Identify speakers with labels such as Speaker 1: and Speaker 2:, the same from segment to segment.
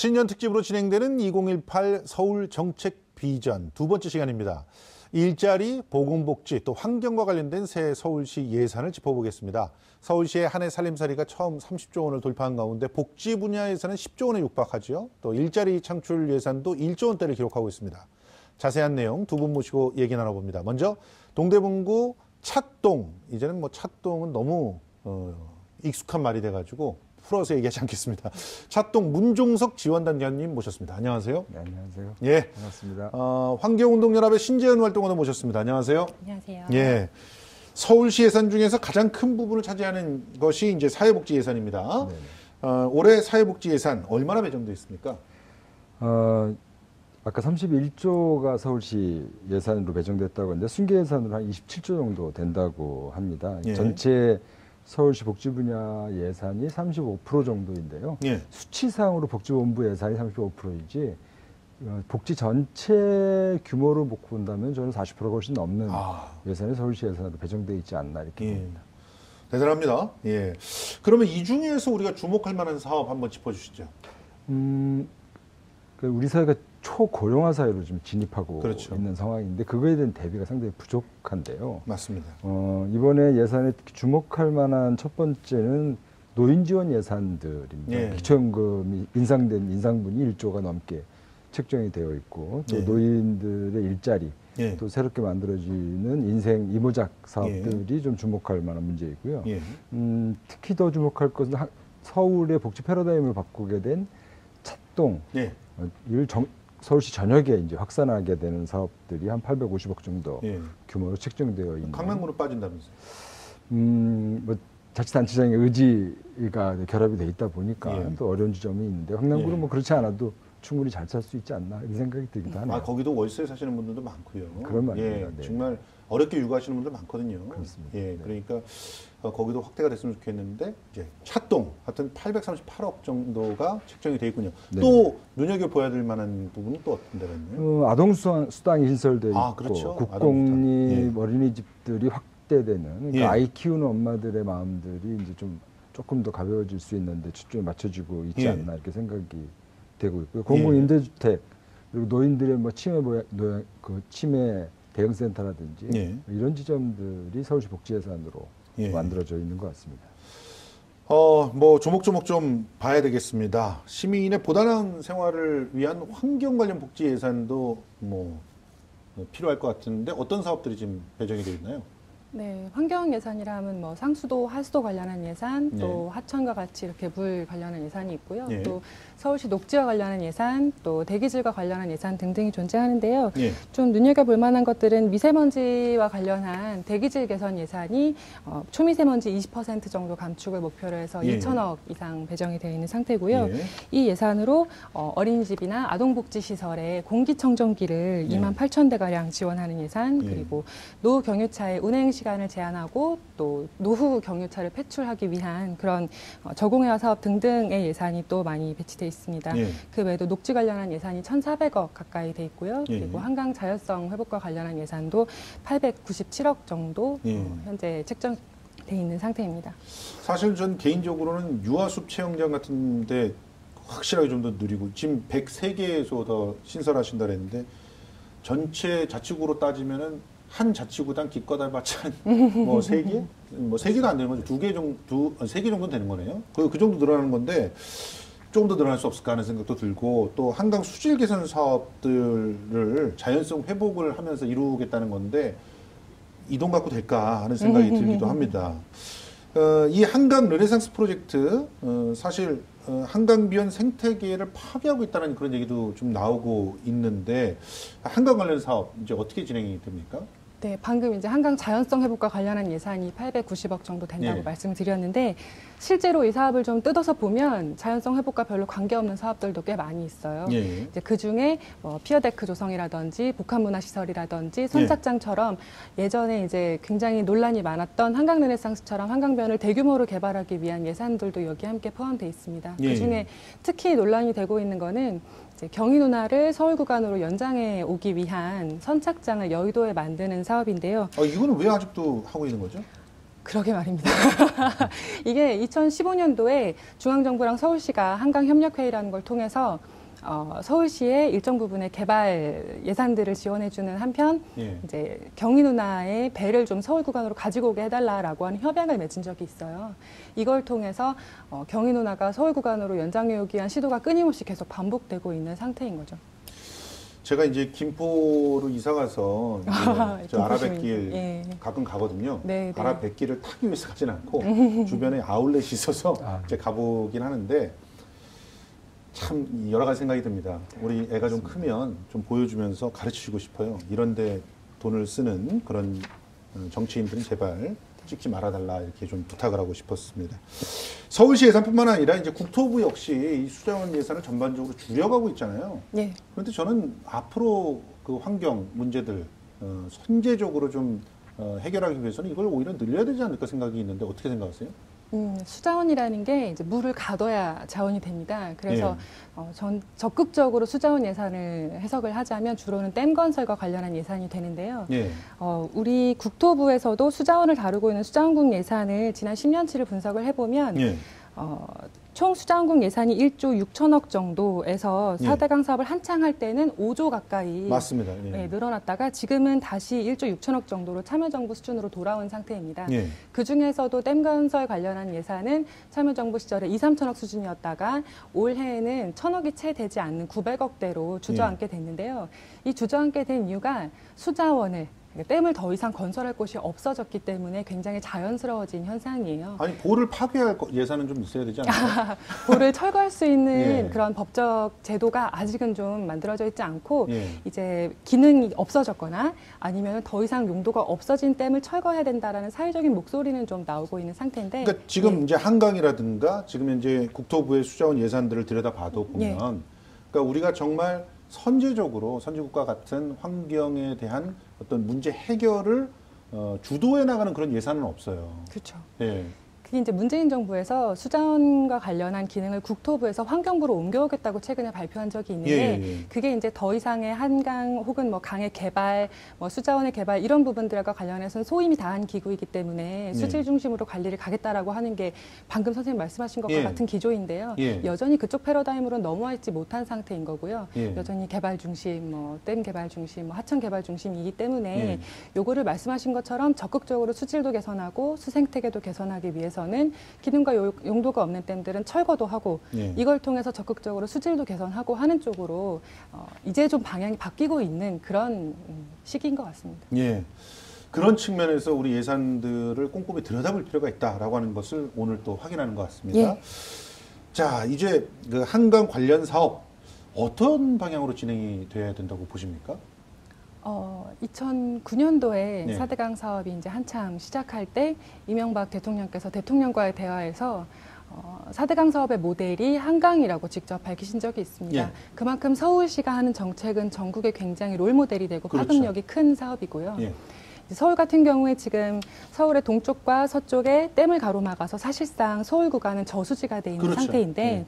Speaker 1: 신년 특집으로 진행되는 2018 서울 정책 비전 두 번째 시간입니다. 일자리, 보건복지, 또 환경과 관련된 새 서울시 예산을 짚어보겠습니다. 서울시의 한 해 살림살이가 처음 30조 원을 돌파한 가운데 복지 분야 예산은 10조 원에 육박하죠. 또 일자리 창출 예산도 1조 원대를 기록하고 있습니다. 자세한 내용 두 분 모시고 얘기 나눠봅니다. 먼저 동대문구 찻동, 이제는 뭐 찻동은 너무 익숙한 말이 돼가지고 풀어서 얘기하지 않겠습니다. 찻동 문종석 지원단장님 모셨습니다. 안녕하세요.
Speaker 2: 네, 안녕하세요.
Speaker 1: 예,
Speaker 2: 반갑습니다.
Speaker 1: 환경운동연합의 신재현 활동가도 모셨습니다. 안녕하세요.
Speaker 3: 안녕하세요.
Speaker 1: 예, 서울시 예산 중에서 가장 큰 부분을 차지하는 것이 이제 사회복지 예산입니다. 올해 사회복지 예산 얼마나 배정돼 있습니까?
Speaker 2: 아까 31조가 서울시 예산으로 배정됐다고 했는데 순계 예산으로 한 27조 정도 된다고 합니다.
Speaker 1: 예.
Speaker 2: 전체 서울시 복지 분야 예산이 35% 정도인데요.
Speaker 1: 예.
Speaker 2: 수치상으로 복지본부 예산이 35%이지 복지 전체 규모로 놓고 본다면 저는 40%가 훨씬 넘는 예산이 서울시 예산으로 배정돼 있지 않나 이렇게
Speaker 1: 예.
Speaker 2: 봅니다.
Speaker 1: 대단합니다. 예. 그러면 이 중에서 우리가 주목할 만한 사업 한번 짚어주시죠.
Speaker 2: 우리 사회가 초고령화 사회로 좀 진입하고
Speaker 1: 그렇죠.
Speaker 2: 있는 상황인데 그거에 대한 대비가 상당히 부족한데요.
Speaker 1: 맞습니다.
Speaker 2: 이번에 예산에 주목할 만한 첫 번째는 노인 지원 예산들입니다.
Speaker 1: 예.
Speaker 2: 기초연금이 인상된 인상분이 1조가 넘게 책정이 되어 있고 또
Speaker 1: 예.
Speaker 2: 노인들의 일자리
Speaker 1: 예.
Speaker 2: 또 새롭게 만들어지는 인생 이모작 사업들이 좀 주목할 만한 문제이고요.
Speaker 1: 예.
Speaker 2: 특히 더 주목할 것은 서울의 복지 패러다임을 바꾸게 된 찻동
Speaker 1: 예.
Speaker 2: 서울시 전역에 이제 확산하게 되는 사업들이 한 850억 정도
Speaker 1: 예.
Speaker 2: 규모로 책정되어 있는.
Speaker 1: 강남구로 빠진다면서요?
Speaker 2: 뭐 자치단체장의 의지가 결합이 돼 있다 보니까
Speaker 1: 예.
Speaker 2: 또 어려운 지점이 있는데 황남구는
Speaker 1: 예.
Speaker 2: 뭐 그렇지 않아도 충분히 잘 살 수 있지 않나 이런 생각이 들기도 하네요.
Speaker 1: 거기도 월세 사시는 분들도 많고요.
Speaker 2: 그런 말입니다.
Speaker 1: 예,
Speaker 2: 네.
Speaker 1: 정말 어렵게 육아하시는 분들 많거든요.
Speaker 2: 그렇습니다.
Speaker 1: 예,
Speaker 2: 네.
Speaker 1: 그러니까 거기도 확대가 됐으면 좋겠는데 이제 찻동 하여튼 838억 정도가 책정이 돼 있군요.
Speaker 2: 네.
Speaker 1: 또 눈여겨봐야 될 만한 부분은 또 어떤 데가 있나요?
Speaker 2: 아동수당이 신설돼 있고
Speaker 1: 그렇죠.
Speaker 2: 국공립 어린이집들이 확대되는 그러니까
Speaker 1: 예.
Speaker 2: 아이 키우는 엄마들의 마음들이 이제 좀 조금 더 가벼워질 수 있는데 초점이 맞춰지고 있지
Speaker 1: 예.
Speaker 2: 않나 이렇게 생각이 되고 있고요. 공공임대주택 그리고 노인들의 뭐 치매 대응센터라든지
Speaker 1: 예.
Speaker 2: 이런 지점들이 서울시 복지예산으로
Speaker 1: 예.
Speaker 2: 만들어져 있는 것 같습니다.
Speaker 1: 뭐 조목조목 좀 봐야 되겠습니다. 시민의 보다 나은 생활을 위한 환경 관련 복지 예산도 뭐 필요할 것 같은데 어떤 사업들이 지금 배정이 되어 있나요?
Speaker 3: 네, 환경 예산이라 하면 뭐 상수도, 하수도 관련한 예산, 또 하천과 같이 이렇게 물 관련한 예산이 있고요.
Speaker 1: 예.
Speaker 3: 또 서울시 녹지와 관련한 예산, 또 대기질과 관련한 예산 등등이 존재하는데요.
Speaker 1: 예.
Speaker 3: 좀 눈여겨볼 만한 것들은 미세먼지와 관련한 대기질 개선 예산이 초미세먼지 20% 정도 감축을 목표로 해서
Speaker 1: 예.
Speaker 3: 2천억 이상 배정이 되어 있는 상태고요.
Speaker 1: 예.
Speaker 3: 이 예산으로 어린이집이나 아동복지시설에 공기청정기를
Speaker 1: 예.
Speaker 3: 2만 8천 대가량 지원하는 예산,
Speaker 1: 예.
Speaker 3: 그리고 노경유차의 운행 시간을 제한하고 또 노후 경유차를 폐출하기 위한 그런 저공해화 사업 등등의 예산이 또 많이 배치돼 있습니다.
Speaker 1: 예.
Speaker 3: 그 외에도 녹지 관련한 예산이 1,400억 가까이 돼 있고요.
Speaker 1: 예.
Speaker 3: 그리고 한강 자율성 회복과 관련한 예산도 897억 정도
Speaker 1: 예.
Speaker 3: 현재 책정돼 있는 상태입니다.
Speaker 1: 사실 전 개인적으로는 유아숲 체험장 같은데 확실하게 좀 더 누리고 지금 103개에서 더 신설하신다 그랬는데 전체 자치구로 따지면은 한 자치구당 기껏 해봤자 뭐 3개? 뭐 3개도 안 되는 거죠. 2개 정도, 3개 정도는 되는 거네요. 그 정도 늘어나는 건데 조금 더 늘어날 수 없을까 하는 생각도 들고 또 한강 수질 개선 사업들을 자연성 회복을 하면서 이루겠다는 건데 이 돈 갖고 될까 하는 생각이 들기도 합니다. 이 한강 르네상스 프로젝트 사실 한강 비연 생태계를 파괴하고 있다는 그런 얘기도 좀 나오고 있는데 한강 관련 사업 이제 어떻게 진행이 됩니까?
Speaker 3: 네, 방금 이제 한강 자연성 회복과 관련한 예산이 890억 정도 된다고
Speaker 1: 예.
Speaker 3: 말씀드렸는데 실제로 이 사업을 좀 뜯어서 보면 자연성 회복과 별로 관계없는 사업들도 꽤 많이 있어요.
Speaker 1: 예.
Speaker 3: 이제 그 중에 피어데크 조성이라든지 복합문화시설이라든지 선착장처럼 예전에 이제 굉장히 논란이 많았던 한강 르네상스처럼 한강변을 대규모로 개발하기 위한 예산들도 여기 함께 포함되어 있습니다.
Speaker 1: 예.
Speaker 3: 그 중에 특히 논란이 되고 있는 거는 경의 누나를 서울 구간으로 연장해 오기 위한 선착장을 여의도에 만드는 사업인데요.
Speaker 1: 이거는 왜 아직도 하고 있는 거죠?
Speaker 3: 그러게 말입니다. 이게 2015년도에 중앙정부랑 서울시가 한강협력회의라는 걸 통해서 서울시의 일정 부분의 개발 예산들을 지원해주는 한편,
Speaker 1: 예.
Speaker 3: 이제 경인 운하의 배를 좀 서울 구간으로 가지고 오게 해달라라고 하는 협약을 맺은 적이 있어요. 이걸 통해서 경인 운하가 서울 구간으로 연장해 오기 위한 시도가 끊임없이 계속 반복되고 있는 상태인 거죠.
Speaker 1: 제가 이제 김포로 이사 가서 저 아라뱃길
Speaker 3: 예.
Speaker 1: 가끔 가거든요.
Speaker 3: 네, 네.
Speaker 1: 아라뱃길을 타기 위해서 가진 않고 주변에 아울렛이 있어서 이제 가보긴 하는데 참 여러 가지 생각이 듭니다. 우리 애가 좀 크면 좀 보여주면서 가르치고 싶어요. 이런데 돈을 쓰는 그런 정치인들은 제발 찍지 말아달라 이렇게 좀 부탁을 하고 싶었습니다. 서울시 예산뿐만 아니라 이제 국토부 역시 이 수자원 예산을 전반적으로 줄여가고 있잖아요.
Speaker 3: 예.
Speaker 1: 그런데 저는 앞으로 그 환경 문제들 선제적으로 좀 해결하기 위해서는 이걸 오히려 늘려야 되지 않을까 생각이 있는데 어떻게 생각하세요?
Speaker 3: 수자원이라는 게 이제 물을 가둬야 자원이 됩니다. 그래서 전 적극적으로 수자원 예산을 해석을 하자면 주로는 댐 건설과 관련한 예산이 되는데요.
Speaker 1: 예.
Speaker 3: 우리 국토부에서도 수자원을 다루고 있는 수자원국 예산을 지난 10년치를 분석을 해보면
Speaker 1: 예.
Speaker 3: 총 수자원국 예산이 1조 6천억 정도에서
Speaker 1: 예.
Speaker 3: 4대강 사업을 한창 할 때는 5조 가까이
Speaker 1: 맞습니다. 예.
Speaker 3: 네, 늘어났다가 지금은 다시 1조 6천억 정도로 참여정부 수준으로 돌아온 상태입니다.
Speaker 1: 예.
Speaker 3: 그중에서도 댐 건설 관련한 예산은 참여정부 시절에 2, 3천억 수준이었다가 올해에는 1,000억이 채 되지 않는 900억대로 주저앉게 됐는데요. 이 주저앉게 된 이유가 수자원을 댐을 더 이상 건설할 곳이 없어졌기 때문에 굉장히 자연스러워진 현상이에요.
Speaker 1: 아니 보를 파괴할 예산은 좀 있어야 되지 않나요?
Speaker 3: 보를 철거할 수 있는
Speaker 1: 예.
Speaker 3: 그런 법적 제도가 아직은 좀 만들어져 있지 않고
Speaker 1: 예.
Speaker 3: 이제 기능이 없어졌거나 아니면 더 이상 용도가 없어진 댐을 철거해야 된다라는 사회적인 목소리는 좀 나오고 있는 상태인데.
Speaker 1: 그러니까 지금
Speaker 3: 예.
Speaker 1: 이제 한강이라든가 지금 현재 국토부의 수자원 예산들을 들여다봐도 보면,
Speaker 3: 예.
Speaker 1: 그러니까 우리가 정말 선제적으로 선진국과 같은 환경에 대한 어떤 문제 해결을 주도해 나가는 그런 예산은 없어요.
Speaker 3: 그렇죠.
Speaker 1: 예.
Speaker 3: 그게 이제 문재인 정부에서 수자원과 관련한 기능을 국토부에서 환경부로 옮겨오겠다고 최근에 발표한 적이 있는데
Speaker 1: 예.
Speaker 3: 그게 이제 더 이상의 한강 혹은 뭐 강의 개발, 뭐 수자원의 개발 이런 부분들과 관련해서는 소임이 다한 기구이기 때문에 수질 중심으로 관리를 가겠다라고 하는 게 방금 선생님 말씀하신 것과
Speaker 1: 예.
Speaker 3: 같은 기조인데요.
Speaker 1: 예.
Speaker 3: 여전히 그쪽 패러다임으로 넘어와 있지 못한 상태인 거고요.
Speaker 1: 예.
Speaker 3: 여전히 개발 중심, 뭐 댐 개발 중심, 뭐 하천 개발 중심이기 때문에
Speaker 1: 예.
Speaker 3: 요거를 말씀하신 것처럼 적극적으로 수질도 개선하고 수생태계도 개선하기 위해서는 기능과 용도가 없는 댐들은 철거도 하고
Speaker 1: 예.
Speaker 3: 이걸 통해서 적극적으로 수질도 개선하고 하는 쪽으로 이제 좀 방향이 바뀌고 있는 그런 시기인 것 같습니다.
Speaker 1: 예. 그런 측면에서 우리 예산들을 꼼꼼히 들여다볼 필요가 있다라고 하는 것을 오늘 또 확인하는 것 같습니다.
Speaker 3: 예.
Speaker 1: 자, 이제 그 한강 관련 사업 어떤 방향으로 진행이 돼야 된다고 보십니까?
Speaker 3: 2009년도에
Speaker 1: 네.
Speaker 3: 4대강 사업이 이제 한참 시작할 때 이명박 대통령께서 대통령과의 대화에서 4대강 사업의 모델이 한강이라고 직접 밝히신 적이 있습니다.
Speaker 1: 예.
Speaker 3: 그만큼 서울시가 하는 정책은 전국에 굉장히 롤모델이 되고
Speaker 1: 그렇죠.
Speaker 3: 파급력이 큰 사업이고요.
Speaker 1: 예.
Speaker 3: 서울 같은 경우에 지금 서울의 동쪽과 서쪽에 댐을 가로막아서 사실상 서울 구간은 저수지가 돼 있는
Speaker 1: 그렇죠.
Speaker 3: 상태인데
Speaker 1: 예.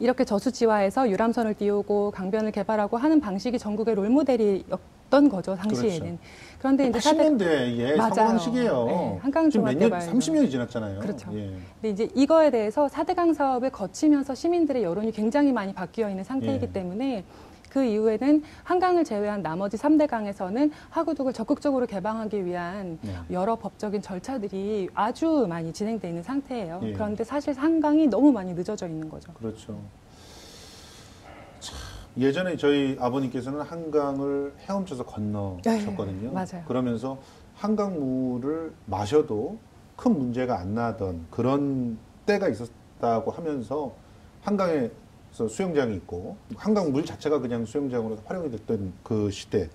Speaker 3: 이렇게 저수지화해서 유람선을 띄우고 강변을 개발하고 하는 방식이 전국의 롤모델이었던 거죠, 당시에는.
Speaker 1: 그렇죠.
Speaker 3: 그런데 이제
Speaker 1: 80년대의
Speaker 3: 맞아요.
Speaker 1: 사고방식이에요.
Speaker 3: 네, 한강
Speaker 1: 지금 몇 년,
Speaker 3: 종합개발.
Speaker 1: 30년이 지났잖아요.
Speaker 3: 그렇죠.
Speaker 1: 예.
Speaker 3: 근데 이제 이거에 대해서 4대강 사업을 거치면서 시민들의 여론이 굉장히 많이 바뀌어 있는 상태이기
Speaker 1: 예.
Speaker 3: 때문에 그 이후에는 한강을 제외한 나머지 3대강에서는 하구둑을 적극적으로 개방하기 위한
Speaker 1: 네.
Speaker 3: 여러 법적인 절차들이 아주 많이 진행되어 있는 상태예요.
Speaker 1: 예.
Speaker 3: 그런데 사실 한강이 너무 많이 늦어져 있는 거죠.
Speaker 1: 그렇죠. 참, 예전에 저희 아버님께서는 한강을 헤엄쳐서 건너셨거든요.
Speaker 3: 네, 맞아요.
Speaker 1: 그러면서 한강물을 마셔도 큰 문제가 안 나던 그런 때가 있었다고 하면서 한강에 수영장이 있고 한강물 자체가 그냥 수영장으로 활용이 됐던 그 시대,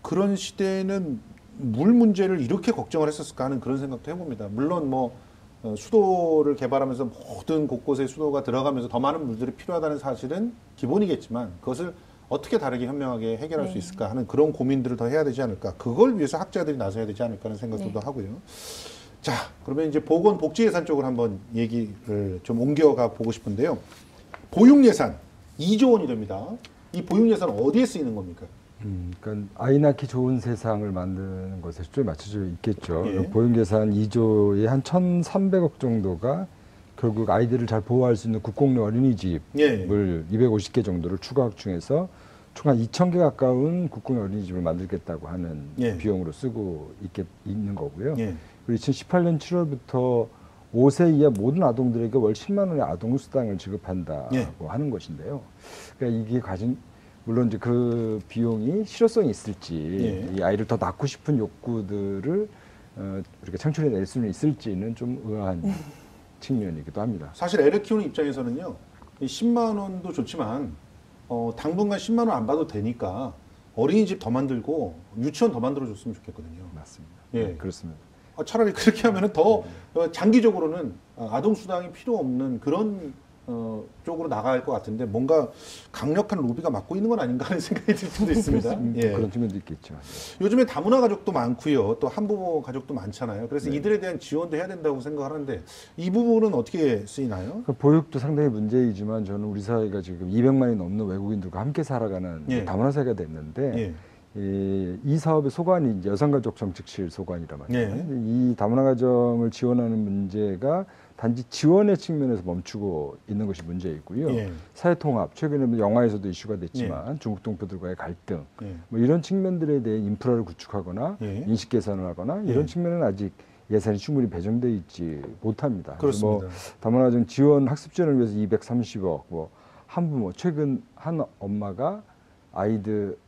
Speaker 1: 그런 시대에는 물 문제를 이렇게 걱정을 했었을까 하는 그런 생각도 해봅니다. 물론 뭐 수도를 개발하면서 모든 곳곳에 수도가 들어가면서 더 많은 물들이 필요하다는 사실은 기본이겠지만 그것을 어떻게 다르게 현명하게 해결할
Speaker 3: 네.
Speaker 1: 수 있을까 하는 그런 고민들을 더 해야 되지 않을까, 그걸 위해서 학자들이 나서야 되지 않을까 하는 생각도
Speaker 3: 네.
Speaker 1: 하고요. 자, 그러면 이제 보건복지예산 쪽으로 한번 얘기를 좀 옮겨가 보고 싶은데요. 보육예산 2조 원이 됩니다. 이 보육예산 어디에 쓰이는 겁니까?
Speaker 2: 그러니까 아이 낳기 좋은 세상을 만드는 것에 초점이 맞춰져 있겠죠.
Speaker 1: 예.
Speaker 2: 보육예산 2조의 한 1,300억 정도가 결국 아이들을 잘 보호할 수 있는 국공립 어린이집을
Speaker 1: 예.
Speaker 2: 250개 정도를 추가 확충해서 총 한 2,000개 가까운 국공립 어린이집을 만들겠다고 하는
Speaker 1: 예.
Speaker 2: 비용으로 쓰고 있는 거고요.
Speaker 1: 예.
Speaker 2: 그리고 2018년 7월부터 5세 이하 모든 아동들에게 월 10만 원의 아동수당을 지급한다고
Speaker 1: 예.
Speaker 2: 하는 것인데요. 그러니까 이게 물론 이제 그 비용이 실효성이 있을지,
Speaker 1: 예.
Speaker 2: 이 아이를 더 낳고 싶은 욕구들을 우리가 창출해낼 수는 있을지는 좀 의아한 측면이기도 합니다.
Speaker 1: 사실 애를 키우는 입장에서는요, 이 10만 원도 좋지만 당분간 10만 원 안 받아도 되니까 어린이집 더 만들고 유치원 더 만들어줬으면 좋겠거든요.
Speaker 2: 맞습니다.
Speaker 1: 예.
Speaker 2: 네, 그렇습니다.
Speaker 1: 차라리 그렇게 하면은 더 장기적으로는 아동 수당이 필요 없는 그런 쪽으로 나갈 것 같은데 뭔가 강력한 로비가 막고 있는 건 아닌가 하는 생각이 들 수도 있습니다. 예.
Speaker 2: 그런 측면도 있겠죠.
Speaker 1: 요즘에 다문화 가족도 많고요. 또 한부모 가족도 많잖아요. 그래서 이들에 대한 지원도 해야 된다고 생각하는데 이 부분은 어떻게 쓰이나요?
Speaker 2: 그 보육도 상당히 문제이지만 저는 우리 사회가 지금 200만이 넘는 외국인들과 함께 살아가는
Speaker 1: 예.
Speaker 2: 다문화 사회가 됐는데
Speaker 1: 예.
Speaker 2: 이 사업의 소관이 이제 여성가족정책실 소관이란 말이에요.
Speaker 1: 예.
Speaker 2: 이 다문화 가정을 지원하는 문제가 단지 지원의 측면에서 멈추고 있는 것이 문제이고요.
Speaker 1: 예.
Speaker 2: 사회통합, 최근에 뭐 영화에서도 이슈가 됐지만 중국 동포들과의 갈등,
Speaker 1: 예.
Speaker 2: 뭐 이런 측면들에 대해 인프라를 구축하거나
Speaker 1: 예.
Speaker 2: 인식 개선을 하거나 이런
Speaker 1: 예.
Speaker 2: 측면은 아직 예산이 충분히 배정돼 있지 못합니다.
Speaker 1: 그렇습니다.
Speaker 2: 뭐 다문화 가정 지원, 학습 지원을 위해서 230억, 뭐 한부모, 최근 한 엄마가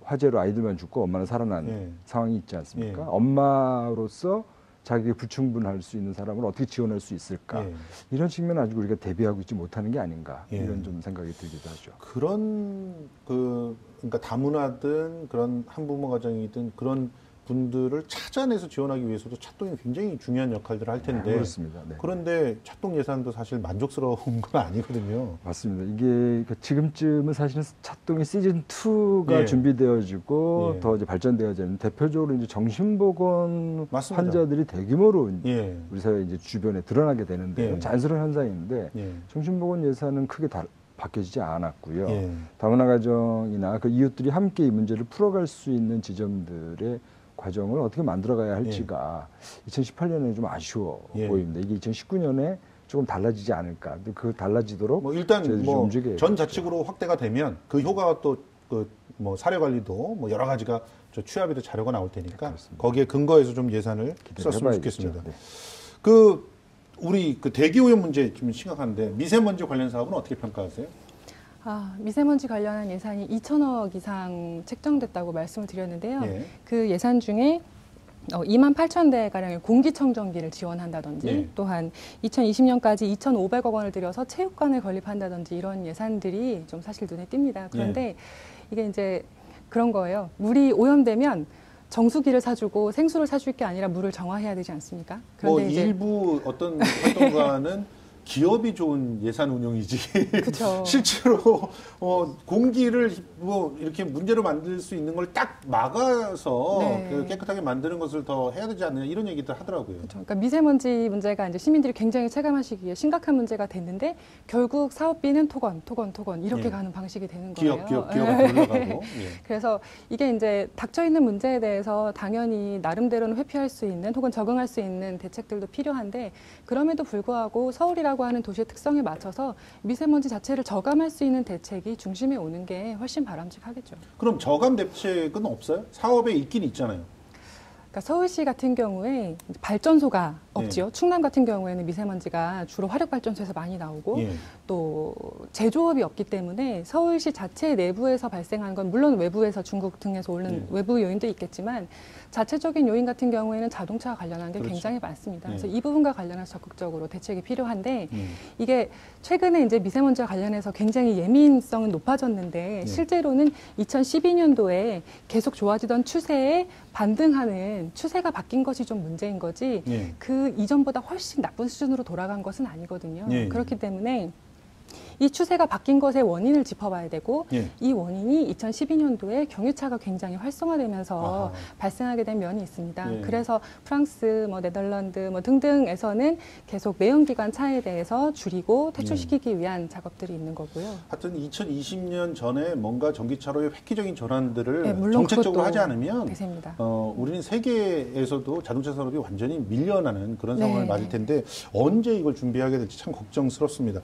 Speaker 2: 화재로 아이들만 죽고 엄마는 살아난
Speaker 1: 예.
Speaker 2: 상황이 있지 않습니까?
Speaker 1: 예.
Speaker 2: 엄마로서 자기가 불충분할 수 있는 사람을 어떻게 지원할 수 있을까?
Speaker 1: 예.
Speaker 2: 이런 측면은 아직 우리가 대비하고 있지 못하는 게 아닌가
Speaker 1: 예.
Speaker 2: 이런 좀 생각이 들기도 하죠.
Speaker 1: 그런 그러니까 다문화든 그런 한부모 가정이든 그런 분들을 찾아내서 지원하기 위해서도 찻동이 굉장히 중요한 역할들을 할 텐데
Speaker 2: 그렇습니다. 네.
Speaker 1: 그런데 찻동 예산도 사실 만족스러운 건 아니거든요.
Speaker 2: 맞습니다. 이게 지금쯤은 사실은 찻동이 시즌 2가
Speaker 1: 예.
Speaker 2: 준비되어지고
Speaker 1: 예.
Speaker 2: 더 이제 발전되어지는 대표적으로 이제 정신보건
Speaker 1: 맞습니다.
Speaker 2: 환자들이 대규모로
Speaker 1: 예.
Speaker 2: 우리 사회 이제 주변에 드러나게 되는데
Speaker 1: 예.
Speaker 2: 자연스러운 현상인데
Speaker 1: 예.
Speaker 2: 정신보건 예산은 크게 바뀌어지지 않았고요.
Speaker 1: 예.
Speaker 2: 다문화 가정이나 그 이웃들이 함께 이 문제를 풀어갈 수 있는 지점들의 과정을 어떻게 만들어가야 할지가 2018년에 좀 아쉬워
Speaker 1: 예.
Speaker 2: 보입니다. 이게 2019년에 조금 달라지지 않을까. 그 달라지도록
Speaker 1: 뭐 일단
Speaker 2: 저희들이 좀
Speaker 1: 뭐
Speaker 2: 움직여야겠죠.
Speaker 1: 전 자치구로 확대가 되면 그 효과가 또 그 뭐 사례 관리도 뭐 여러 가지가 취합에도 자료가 나올 테니까
Speaker 2: 그렇습니다.
Speaker 1: 거기에 근거해서 좀 예산을
Speaker 2: 기대를
Speaker 1: 썼으면
Speaker 2: 해봐야겠죠.
Speaker 1: 좋겠습니다.
Speaker 2: 네.
Speaker 1: 우리 대기 오염 문제 좀 심각한데 미세먼지 관련 사업은 어떻게 평가하세요?
Speaker 3: 미세먼지 관련한 예산이 2천억 이상 책정됐다고 말씀을 드렸는데요.
Speaker 1: 예.
Speaker 3: 그 예산 중에 2만 8천 대 가량의 공기청정기를 지원한다든지
Speaker 1: 예.
Speaker 3: 또한 2020년까지 2,500억 원을 들여서 체육관을 건립한다든지 이런 예산들이 좀 사실 눈에 띕니다. 그런데 이게 이제 그런 거예요. 물이 오염되면 정수기를 사주고 생수를 사줄 게 아니라 물을 정화해야 되지 않습니까?
Speaker 1: 뭐
Speaker 3: 이제
Speaker 1: 일부 어떤 활동가는 기업이 좋은 예산 운영이지.
Speaker 3: 그쵸.
Speaker 1: 실제로 공기를 뭐 이렇게 문제로 만들 수 있는 걸 딱 막아서
Speaker 3: 네.
Speaker 1: 깨끗하게 만드는 것을 더 해야 되지 않느냐 이런 얘기들 하더라고요.
Speaker 3: 그렇죠. 그러니까 미세먼지 문제가 이제 시민들이 굉장히 체감하시기에 심각한 문제가 됐는데 결국 사업비는 토건 이렇게
Speaker 1: 예.
Speaker 3: 가는 방식이 되는 거예요.
Speaker 1: 기업 올라가고. 예.
Speaker 3: 그래서 이게 이제 닥쳐 있는 문제에 대해서 당연히 나름대로는 회피할 수 있는 혹은 적응할 수 있는 대책들도 필요한데 그럼에도 불구하고 서울이라고 하는 도시의 특성에 맞춰서 미세먼지 자체를 저감할 수 있는 대책이 중심에 오는 게 훨씬 바람직하겠죠.
Speaker 1: 그럼 저감 대책은 없어요? 사업에 있긴 있잖아요.
Speaker 3: 그러니까 서울시 같은 경우에 발전소가 없지요. 충남 같은 경우에는 미세먼지가 주로 화력발전소에서 많이 나오고
Speaker 1: 예.
Speaker 3: 또 제조업이 없기 때문에 서울시 자체 내부에서 발생한 건 물론 외부에서 중국 등에서 오는 외부 요인도 있겠지만 자체적인 요인 같은 경우에는 자동차와 관련한 게
Speaker 1: 그렇죠.
Speaker 3: 굉장히 많습니다.
Speaker 1: 예.
Speaker 3: 그래서 이 부분과 관련해서 적극적으로 대책이 필요한데 이게 최근에 이제 미세먼지와 관련해서 굉장히 예민성은 높아졌는데 실제로는 2012년도에 계속 좋아지던 추세에 반등하는 추세가 바뀐 것이 좀 문제인 거지 그 이전보다 훨씬 나쁜 수준으로 돌아간 것은 아니거든요. 그렇기 때문에 이 추세가 바뀐 것의 원인을 짚어봐야 되고
Speaker 1: 예.
Speaker 3: 이 원인이 2012년도에 경유차가 굉장히 활성화되면서
Speaker 1: 아하.
Speaker 3: 발생하게 된 면이 있습니다.
Speaker 1: 예.
Speaker 3: 그래서 프랑스, 네덜란드 등등에서는 계속 매연기관 차에 대해서 줄이고 퇴출시키기 위한 작업들이 있는 거고요.
Speaker 1: 하여튼 2020년 전에 뭔가 전기차로의 획기적인 전환들을
Speaker 3: 네, 물론
Speaker 1: 정책적으로
Speaker 3: 그것도
Speaker 1: 하지 않으면
Speaker 3: 대세입니다.
Speaker 1: 우리는 세계에서도 자동차 산업이 완전히 밀려나는 그런 상황을
Speaker 3: 네.
Speaker 1: 맞을 텐데 언제 이걸 준비하게 될지 참 걱정스럽습니다.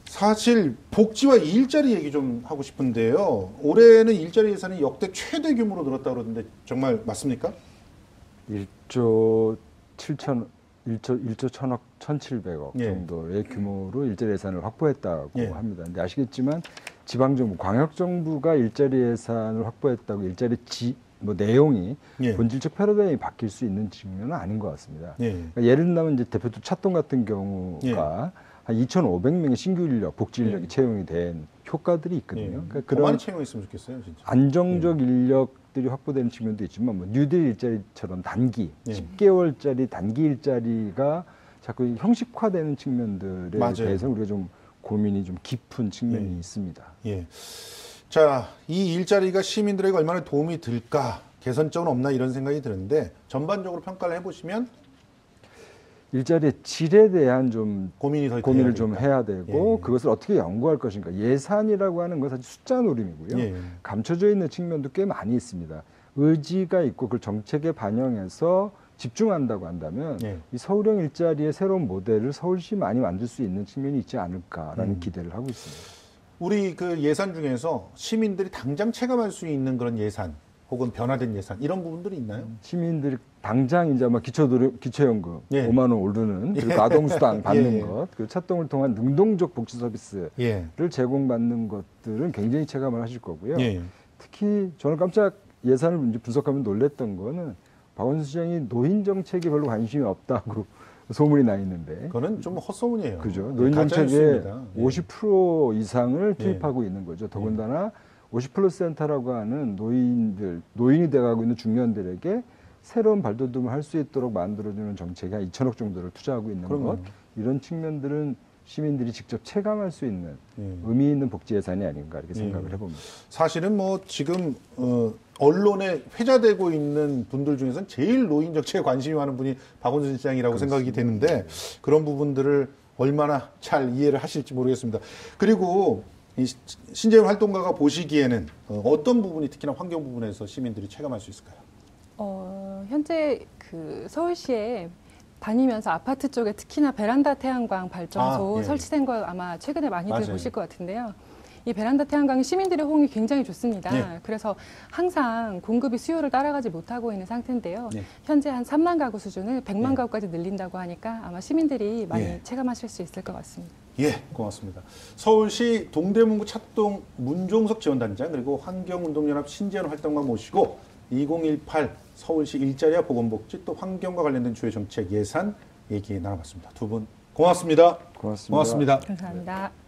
Speaker 1: 사실 복지와 일자리 얘기 좀 하고 싶은데요. 올해는 일자리 예산이 역대 최대 규모로 늘었다고 그러는데 정말 맞습니까?
Speaker 2: 1조 1천 1,700억
Speaker 1: 예.
Speaker 2: 정도의 규모로 일자리 예산을 확보했다고
Speaker 1: 예.
Speaker 2: 합니다. 근데 아시겠지만 지방정부, 광역정부가 일자리 예산을 확보했다고 일자리 내용이
Speaker 1: 예.
Speaker 2: 본질적 패러다임이 바뀔 수 있는 측면은 아닌 것 같습니다.
Speaker 1: 예.
Speaker 2: 그러니까 예를 들면 이제 대표도 찻동 같은 경우가 한 2,500명의 신규 인력, 복지 인력이 채용이 된 효과들이 있거든요.
Speaker 1: 예.
Speaker 2: 그러니까
Speaker 1: 더
Speaker 2: 그런
Speaker 1: 많이 채용했으면 좋겠어요, 진짜.
Speaker 2: 안정적 인력들이 확보되는 측면도 있지만 뉴딜 일자리처럼 단기,
Speaker 1: 예.
Speaker 2: 10개월짜리 단기 일자리가 자꾸 형식화되는 측면들에
Speaker 1: 맞아요.
Speaker 2: 대해서 우리가 좀 고민이 좀 깊은 측면이
Speaker 1: 예.
Speaker 2: 있습니다.
Speaker 1: 예. 자, 이 일자리가 시민들에게 얼마나 도움이 될까? 개선점은 없나 이런 생각이 드는데 전반적으로 평가를 해보시면
Speaker 2: 일자리의 질에 대한 좀
Speaker 1: 고민이 더
Speaker 2: 고민을
Speaker 1: 돼야
Speaker 2: 좀
Speaker 1: 될까?
Speaker 2: 해야 되고
Speaker 1: 예.
Speaker 2: 그것을 어떻게 연구할 것인가. 예산이라고 하는 건 사실 숫자 노림이고요.
Speaker 1: 예.
Speaker 2: 감춰져 있는 측면도 꽤 많이 있습니다. 의지가 있고 그걸 정책에 반영해서 집중한다고 한다면
Speaker 1: 예.
Speaker 2: 이 서울형 일자리의 새로운 모델을 서울시 많이 만들 수 있는 측면이 있지 않을까라는 기대를 하고 있습니다.
Speaker 1: 우리 그 예산 중에서 시민들이 당장 체감할 수 있는 그런 예산 혹은 변화된 예산 이런 부분들이 있나요?
Speaker 2: 시민들이 당장 이제 아마 기초연금
Speaker 1: 예.
Speaker 2: 5만 원 오르는 그리고
Speaker 1: 예.
Speaker 2: 아동수당 받는
Speaker 1: 예.
Speaker 2: 것, 그 찻동을 통한 능동적 복지 서비스를
Speaker 1: 예.
Speaker 2: 제공받는 것들은 굉장히 체감을 하실 거고요.
Speaker 1: 예.
Speaker 2: 특히 저는 깜짝 예산을 이제 분석하면 놀랬던 거는 박원순 시장이 노인 정책에 별로 관심이 없다고 소문이 나 있는데,
Speaker 1: 그거는 좀 헛소문이에요.
Speaker 2: 그죠?
Speaker 1: 예,
Speaker 2: 노인 정책의
Speaker 1: 가짜뉴스입니다. 예.
Speaker 2: 50% 이상을 투입하고 있는 거죠. 더군다나 50% 센터라고 하는 노인이 돼가고 있는 중년들에게 새로운 발돋움을 할 수 있도록 만들어주는 정책이 한 2천억 정도를 투자하고 있는
Speaker 1: 그럼요.
Speaker 2: 것, 이런 측면들은 시민들이 직접 체감할 수 있는
Speaker 1: 예.
Speaker 2: 의미 있는 복지 예산이 아닌가 이렇게 생각을
Speaker 1: 예.
Speaker 2: 해봅니다.
Speaker 1: 사실은 뭐 지금 언론에 회자되고 있는 분들 중에서는 제일 노인 정책에 관심이 많은 분이 박원순 시장이라고 생각이 되는데 그런 부분들을 얼마나 잘 이해를 하실지 모르겠습니다. 그리고 이 신재훈 활동가가 보시기에는 어떤 부분이 특히나 환경 부분에서 시민들이 체감할 수 있을까요?
Speaker 3: 현재 그 서울시에 다니면서 아파트 쪽에 특히나 베란다 태양광 발전소
Speaker 1: 아, 예.
Speaker 3: 설치된 걸 아마 최근에 많이들
Speaker 1: 맞아요.
Speaker 3: 보실 것 같은데요. 이 베란다 태양광이 시민들의 호응이 굉장히 좋습니다.
Speaker 1: 예.
Speaker 3: 그래서 항상 공급이 수요를 따라가지 못하고 있는 상태인데요.
Speaker 1: 예.
Speaker 3: 현재 한 3만 가구 수준을 100만
Speaker 1: 예.
Speaker 3: 가구까지 늘린다고 하니까 아마 시민들이 많이
Speaker 1: 예.
Speaker 3: 체감하실 수 있을 것 같습니다.
Speaker 1: 예, 고맙습니다. 서울시 동대문구 찻동 문종석 지원단장 그리고 환경운동연합 신재훈 활동가 모시고 2018 서울시 일자리와 보건복지 또 환경과 관련된 주요 정책 예산 얘기 나눠봤습니다. 두 분 고맙습니다.
Speaker 2: 고맙습니다.
Speaker 1: 고맙습니다.
Speaker 3: 감사합니다.